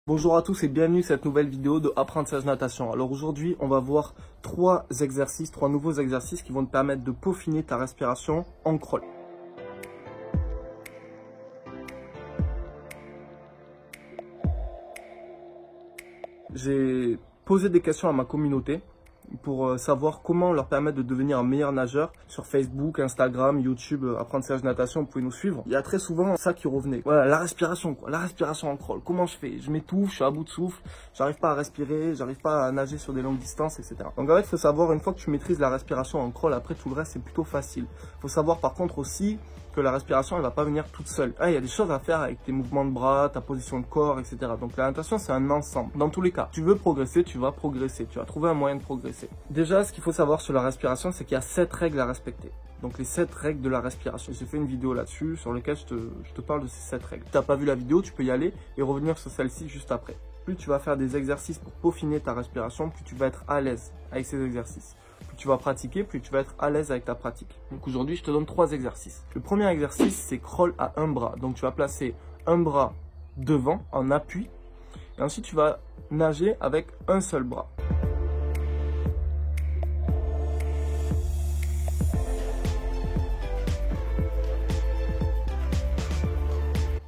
Bonjour à tous et bienvenue à cette nouvelle vidéo de Apprentissage Natation. Alors aujourd'hui, on va voir trois nouveaux exercices qui vont te permettre de peaufiner ta respiration en crawl. J'ai posé des questions à ma communauté pour savoir comment leur permettre de devenir un meilleur nageur sur Facebook, Instagram, YouTube, Apprentissage Natation, vous pouvez nous suivre. Il y a très souvent ça qui revenait. Voilà, la respiration en crawl. Comment je fais? Je m'étouffe, je suis à bout de souffle, j'arrive pas à respirer, j'arrive pas à nager sur des longues distances, etc. Donc en fait, il faut savoir, une fois que tu maîtrises la respiration en crawl, après tout le reste, c'est plutôt facile. Il faut savoir par contre aussi que la respiration, elle va pas venir toute seule. Il y a des choses à faire avec tes mouvements de bras, ta position de corps, etc. Donc la natation, c'est un ensemble. Dans tous les cas, tu veux progresser, tu vas progresser. Tu vas trouver un moyen de progresser. Déjà, ce qu'il faut savoir sur la respiration, c'est qu'il y a 7 règles à respecter. Donc les 7 règles de la respiration. J'ai fait une vidéo là-dessus sur laquelle je te parle de ces 7 règles. Si tu n'as pas vu la vidéo, tu peux y aller et revenir sur celle-ci juste après. Plus tu vas faire des exercices pour peaufiner ta respiration, plus tu vas être à l'aise avec ces exercices. Plus tu vas pratiquer, plus tu vas être à l'aise avec ta pratique. Donc aujourd'hui, je te donne 3 exercices. Le premier exercice, c'est crawl à un bras. Donc tu vas placer un bras devant en appui et ensuite tu vas nager avec un seul bras.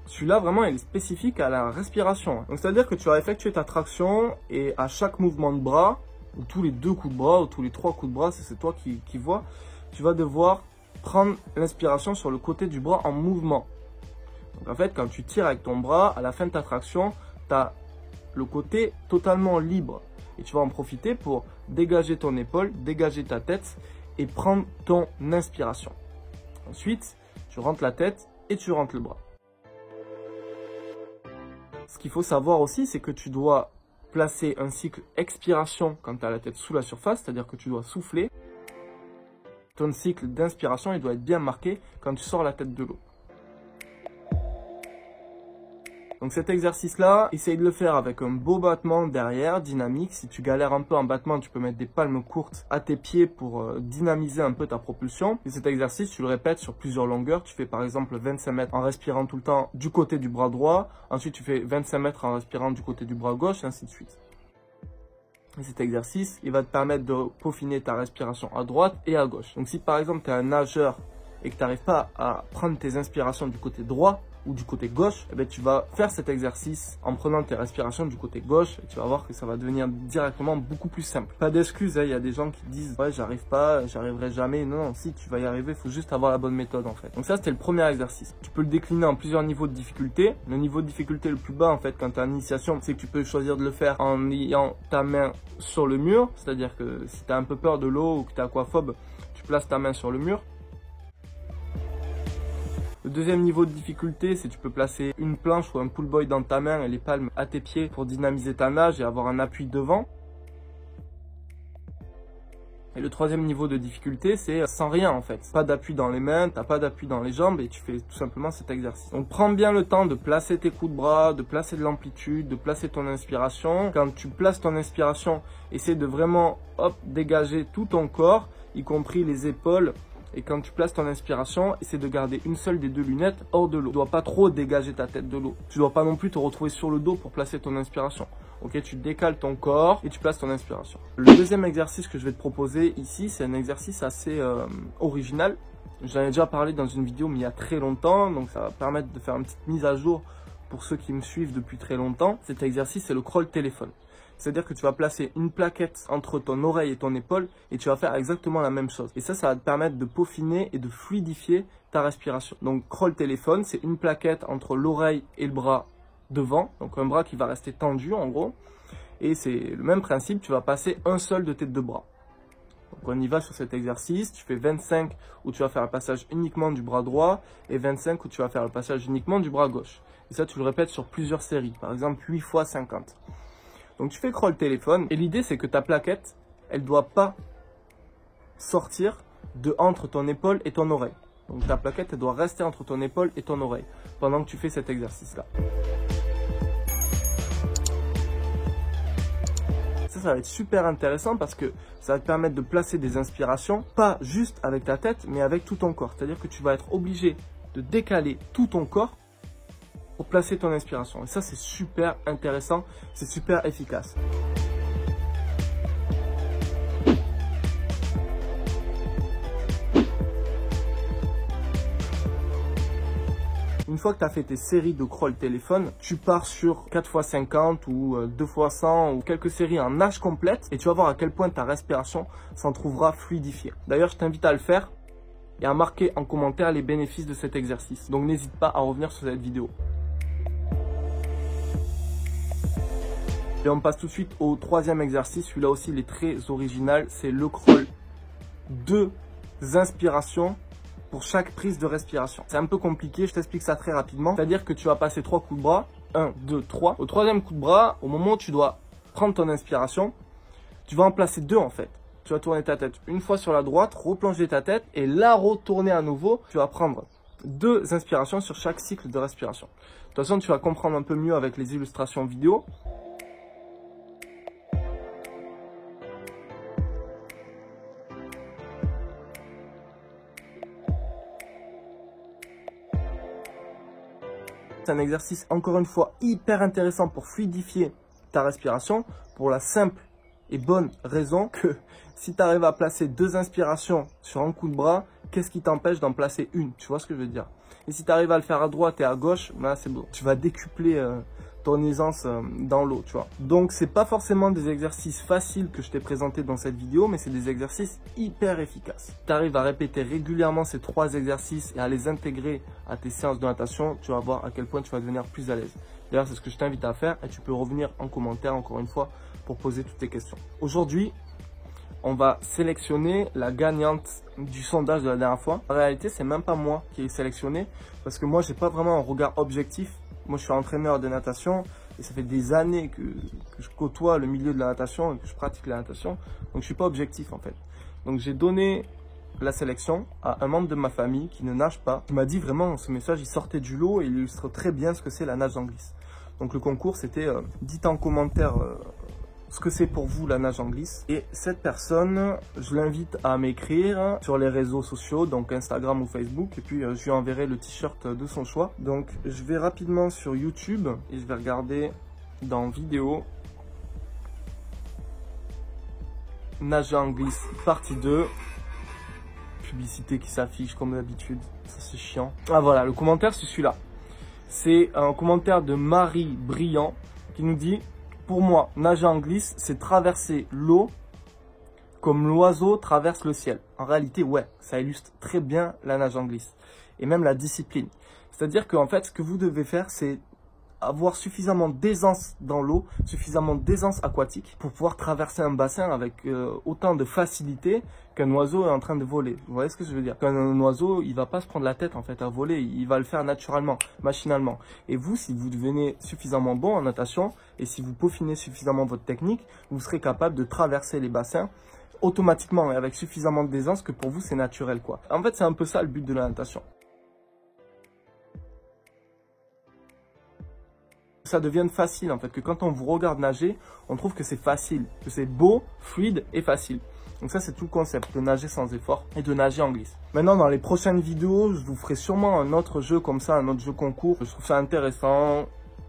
Celui-là, vraiment, il est spécifique à la respiration. Donc, c'est-à-dire que tu vas effectuer ta traction et à chaque mouvement de bras, ou tous les 2 coups de bras, ou tous les 3 coups de bras, c'est toi qui vois, tu vas devoir prendre l'inspiration sur le côté du bras en mouvement. Donc, en fait, quand tu tires avec ton bras, à la fin de ta traction, tu as le côté totalement libre. Et tu vas en profiter pour dégager ton épaule, dégager ta tête et prendre ton inspiration. Ensuite, tu rentres la tête et tu rentres le bras. Ce qu'il faut savoir aussi, c'est que tu dois placer un cycle expiration quand tu as la tête sous la surface, c'est-à-dire que tu dois souffler. Ton cycle d'inspiration, il doit être bien marqué quand tu sors la tête de l'eau. Donc cet exercice-là, essaye de le faire avec un beau battement derrière, dynamique. Si tu galères un peu en battement, tu peux mettre des palmes courtes à tes pieds pour dynamiser un peu ta propulsion. Et cet exercice, tu le répètes sur plusieurs longueurs. Tu fais par exemple 25 mètres en respirant tout le temps du côté du bras droit. Ensuite, tu fais 25 mètres en respirant du côté du bras gauche, et ainsi de suite. Et cet exercice, il va te permettre de peaufiner ta respiration à droite et à gauche. Donc si par exemple, tu es un nageur et que tu n'arrives pas à prendre tes inspirations du côté droit, ou du côté gauche, eh bien, tu vas faire cet exercice en prenant tes respirations du côté gauche et tu vas voir que ça va devenir directement beaucoup plus simple. Pas d'excuses, il y a des gens qui disent ouais, j'arrive pas, j'arriverai jamais. Non, si tu vas y arriver, il faut juste avoir la bonne méthode en fait. Donc ça, c'était le premier exercice. Tu peux le décliner en plusieurs niveaux de difficulté. Le niveau de difficulté le plus bas en fait quand tu as une initiation, c'est que tu peux choisir de le faire en ayant ta main sur le mur, c'est-à-dire que si tu as un peu peur de l'eau ou que tu es aquaphobe, tu places ta main sur le mur. Le deuxième niveau de difficulté, c'est que tu peux placer une planche ou un pull buoy dans ta main et les palmes à tes pieds pour dynamiser ta nage et avoir un appui devant. Et le troisième niveau de difficulté, c'est sans rien en fait. Pas d'appui dans les mains, t'as pas d'appui dans les jambes et tu fais tout simplement cet exercice. Donc prends bien le temps de placer tes coups de bras, de placer de l'amplitude, de placer ton inspiration. Quand tu places ton inspiration, essaie de vraiment dégager tout ton corps, y compris les épaules. Et quand tu places ton inspiration, essaie de garder une seule des 2 lunettes hors de l'eau. Tu dois pas trop dégager ta tête de l'eau. Tu dois pas non plus te retrouver sur le dos pour placer ton inspiration. Ok, tu décales ton corps et tu places ton inspiration. Le deuxième exercice que je vais te proposer ici, c'est un exercice assez original. J'en ai déjà parlé dans une vidéo, mais il y a très longtemps. Donc ça va permettre de faire une petite mise à jour pour ceux qui me suivent depuis très longtemps. Cet exercice, c'est le crawl téléphone. C'est-à-dire que tu vas placer une plaquette entre ton oreille et ton épaule et tu vas faire exactement la même chose. Et ça va te permettre de peaufiner et de fluidifier ta respiration. Donc, crawl téléphone, c'est une plaquette entre l'oreille et le bras devant. Donc, un bras qui va rester tendu en gros. Et c'est le même principe, tu vas passer un seul de tes 2 bras. Donc, on y va sur cet exercice. Tu fais 25 où tu vas faire le passage uniquement du bras droit et 25 où tu vas faire le passage uniquement du bras gauche. Et ça, tu le répètes sur plusieurs séries. Par exemple, 8 fois 50. Donc tu fais crawl téléphone et l'idée c'est que ta plaquette, elle doit pas sortir de entre ton épaule et ton oreille. Donc ta plaquette, elle doit rester entre ton épaule et ton oreille pendant que tu fais cet exercice-là. Ça va être super intéressant parce que ça va te permettre de placer des inspirations, pas juste avec ta tête, mais avec tout ton corps. C'est-à-dire que tu vas être obligé de décaler tout ton corps pour placer ton inspiration. Et ça, c'est super intéressant, c'est super efficace. Une fois que tu as fait tes séries de crawl téléphone, tu pars sur 4x50 ou 2x100 ou quelques séries en nage complète et tu vas voir à quel point ta respiration s'en trouvera fluidifiée. D'ailleurs, je t'invite à le faire et à marquer en commentaire les bénéfices de cet exercice. Donc n'hésite pas à revenir sur cette vidéo. Et on passe tout de suite au troisième exercice. Celui-là aussi, il est très original. C'est le crawl. 2 inspirations pour chaque prise de respiration. C'est un peu compliqué, je t'explique ça très rapidement. C'est-à-dire que tu vas passer 3 coups de bras. 1, 2, 3. Au troisième coup de bras, au moment où tu dois prendre ton inspiration, tu vas en placer 2 en fait. Tu vas tourner ta tête une fois sur la droite, replonger ta tête et la retourner à nouveau. Tu vas prendre 2 inspirations sur chaque cycle de respiration. De toute façon, tu vas comprendre un peu mieux avec les illustrations vidéo. C'est un exercice, encore une fois, hyper intéressant pour fluidifier ta respiration pour la simple et bonne raison que si tu arrives à placer 2 inspirations sur un coup de bras, qu'est-ce qui t'empêche d'en placer une? Tu vois ce que je veux dire? Et si tu arrives à le faire à droite et à gauche, là c'est bon. Tu vas décupler ton aisance dans l'eau, tu vois. Donc c'est pas forcément des exercices faciles que je t'ai présentés dans cette vidéo, mais c'est des exercices hyper efficaces. Si tu arrives à répéter régulièrement ces 3 exercices et à les intégrer à tes séances de natation, tu vas voir à quel point tu vas devenir plus à l'aise. D'ailleurs, c'est ce que je t'invite à faire et tu peux revenir en commentaire encore une fois pour poser toutes tes questions. Aujourd'hui, on va sélectionner la gagnante du sondage de la dernière fois. En réalité, c'est même pas moi qui ai sélectionné parce que moi, j'ai pas vraiment un regard objectif. Moi, je suis entraîneur de natation et ça fait des années que je côtoie le milieu de la natation et que je pratique la natation. Donc, je suis pas objectif en fait. Donc, j'ai donné la sélection à un membre de ma famille qui ne nage pas. Il m'a dit vraiment, ce message, il sortait du lot et il illustre très bien ce que c'est la nage en glisse. Donc, le concours, c'était dites en commentaire ce que c'est pour vous la nage en glisse. Et cette personne, je l'invite à m'écrire sur les réseaux sociaux, donc Instagram ou Facebook, et puis je lui enverrai le t-shirt de son choix. Donc je vais rapidement sur YouTube et je vais regarder dans vidéo nager en glisse partie 2. Publicité qui s'affiche comme d'habitude, ça c'est chiant. Ah voilà, le commentaire c'est celui-là. C'est un commentaire de Marie Briand qui nous dit: pour moi, nager en glisse, c'est traverser l'eau comme l'oiseau traverse le ciel. En réalité, ouais, ça illustre très bien la nage en glisse et même la discipline. C'est-à-dire qu'en fait, ce que vous devez faire, c'est avoir suffisamment d'aisance dans l'eau, suffisamment d'aisance aquatique pour pouvoir traverser un bassin avec autant de facilité qu'un oiseau est en train de voler. Vous voyez ce que je veux dire? Qu'un oiseau, il va pas se prendre la tête en fait à voler, il va le faire naturellement, machinalement. Et vous, si vous devenez suffisamment bon en natation et si vous peaufinez suffisamment votre technique, vous serez capable de traverser les bassins automatiquement et avec suffisamment d'aisance que pour vous c'est naturel quoi. En fait, c'est un peu ça le but de la natation. Ça devienne facile en fait, que quand on vous regarde nager, on trouve que c'est facile, que c'est beau, fluide et facile. Donc ça c'est tout le concept, de nager sans effort et de nager en glisse. Maintenant dans les prochaines vidéos, je vous ferai sûrement un autre jeu comme ça, un autre jeu concours. Je trouve ça intéressant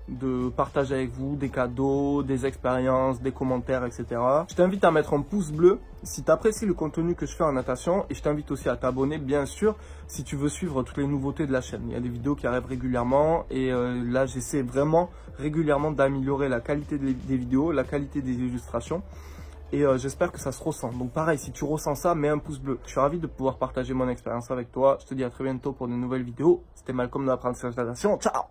de partager avec vous des cadeaux, des expériences, des commentaires, etc. Je t'invite à mettre un pouce bleu si tu apprécies le contenu que je fais en natation et je t'invite aussi à t'abonner bien sûr si tu veux suivre toutes les nouveautés de la chaîne. Il y a des vidéos qui arrivent régulièrement et là j'essaie vraiment régulièrement d'améliorer la qualité des vidéos, la qualité des illustrations et j'espère que ça se ressent. Donc pareil, si tu ressens ça, mets un pouce bleu. Je suis ravi de pouvoir partager mon expérience avec toi. Je te dis à très bientôt pour de nouvelles vidéos. C'était Malcolm de l'apprentissage de la natation. Ciao!